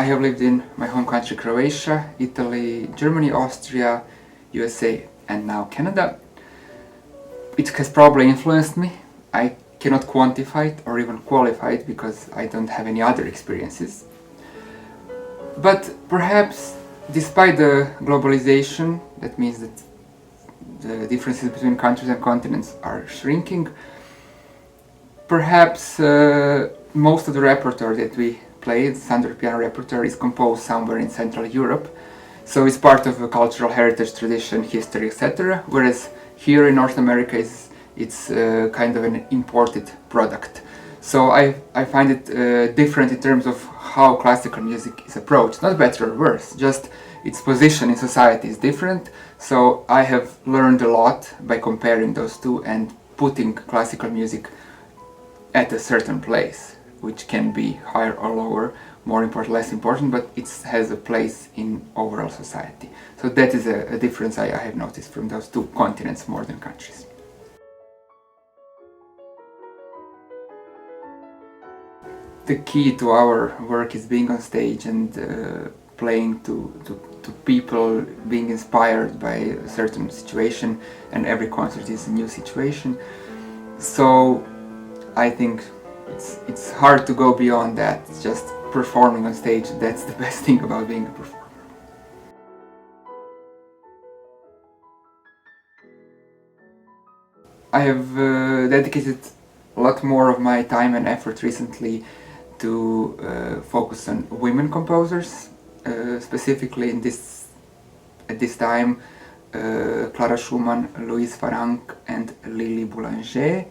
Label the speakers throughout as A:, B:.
A: have lived in my home country Croatia, Italy, Germany, Austria, USA and now Canada. It has probably influenced me. I cannot quantify it or even qualify it because I don't have any other experiences. But perhaps despite the globalization, that means that the differences between countries and continents are shrinking, perhaps most of the repertoire that we play, the standard piano repertoire, is composed somewhere in Central Europe. So it's part of a cultural heritage, tradition, history, etc. Whereas here in North America it's kind of an imported product. So I find it different in terms of how classical music is approached. Not better or worse, just its position in society is different. So I have learned a lot by comparing those two and putting classical music at a certain place, which can be higher or lower, more important, less important, but it has a place in overall society. So that is a difference I have noticed from those two continents more than countries. The key to our work is being on stage and playing to people, being inspired by a certain situation, and every concert is a new situation. So I think it's hard to go beyond that. It's just performing on stage, that's the best thing about being a performer. I have dedicated a lot more of my time and effort recently to focus on women composers, specifically at this time Clara Schumann, Louise Farrenc and Lily Boulanger.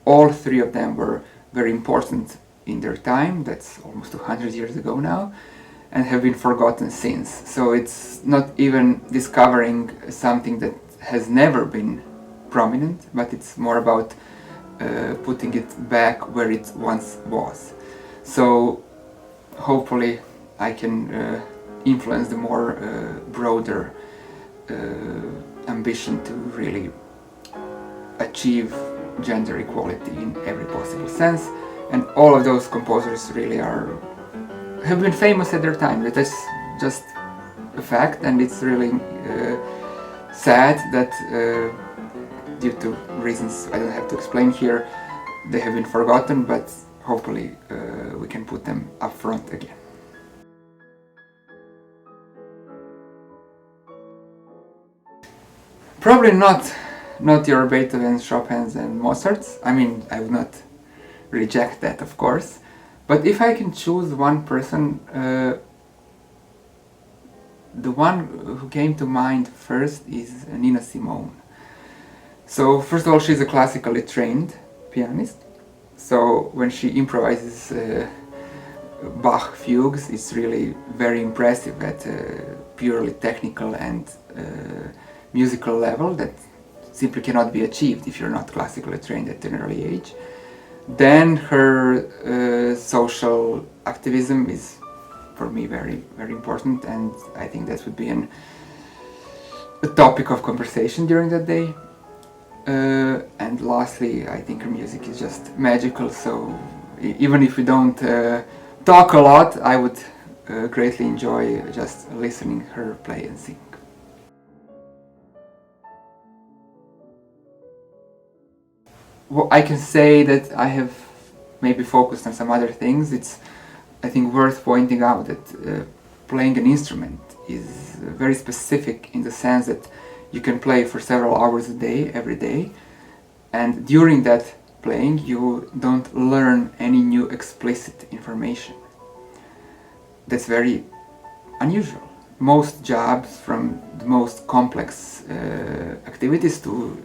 A: All three of them were very important in their time, that's almost 200 years ago now, and have been forgotten since. So it's not even discovering something that has never been prominent, but it's more about putting it back where it once was. So hopefully I can influence the more broader ambition to really achieve gender equality in every possible sense, and all of those composers really have been famous at their time. That's just a fact, and it's really sad that due to reasons I don't have to explain here, they have been forgotten, but hopefully we can put them up front again. Probably not your Beethovens, Chopins and Mozarts. I mean, I would not reject that, of course. But if I can choose one person, the one who came to mind first is Nina Simone. So first of all, she's a classically trained pianist. So when she improvises Bach fugues, it's really very impressive at a purely technical and musical level that simply cannot be achieved if you're not classically trained at an early age. Then her social activism is, for me, very, very important, and I think that would be a topic of conversation during that day. And lastly, I think her music is just magical, so even if we don't talk a lot, I would greatly enjoy just listening her play and sing. Well, I can say that I have maybe focused on some other things. It's, I think, worth pointing out that playing an instrument is very specific in the sense that you can play for several hours a day, every day, and during that playing you don't learn any new explicit information. That's very unusual. Most jobs, from the most complex activities to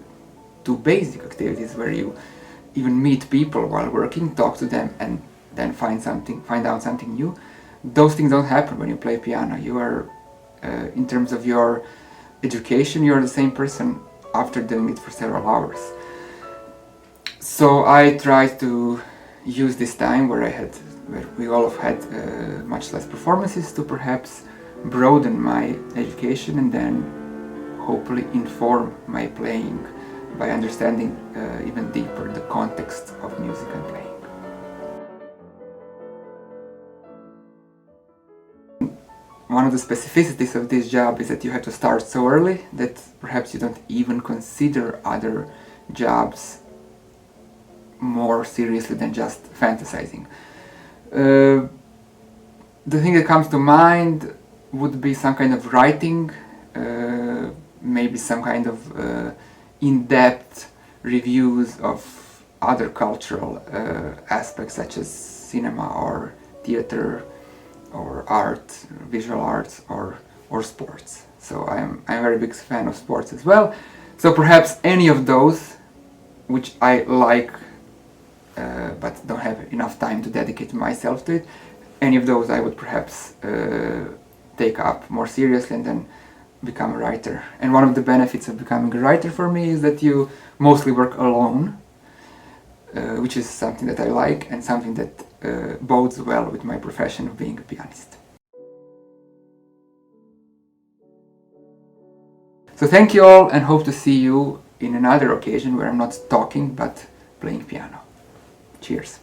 A: basic activities where you even meet people while working, talk to them, and then find out something new, those things don't happen when you play piano. You are, in terms of your education, you're the same person after doing it for several hours. So I tried to use this time where we all have had much less performances to perhaps broaden my education and then hopefully inform my playing by understanding even deeper the context of music and playing. one of the specificities of this job is that you have to start so early that perhaps you don't even consider other jobs more seriously than just fantasizing. The thing that comes to mind would be some kind of writing, maybe some kind of in-depth reviews of other cultural aspects such as cinema or theater or art, visual arts or sports. So I'm a very big fan of sports as well. So perhaps any of those which I like but don't have enough time to dedicate myself to it, any of those I would perhaps take up more seriously and then become a writer. And one of the benefits of becoming a writer for me is that you mostly work alone, which is something that I like and something that bodes well with my profession of being a pianist. So thank you all, and hope to see you in another occasion where I'm not talking but playing piano. Cheers.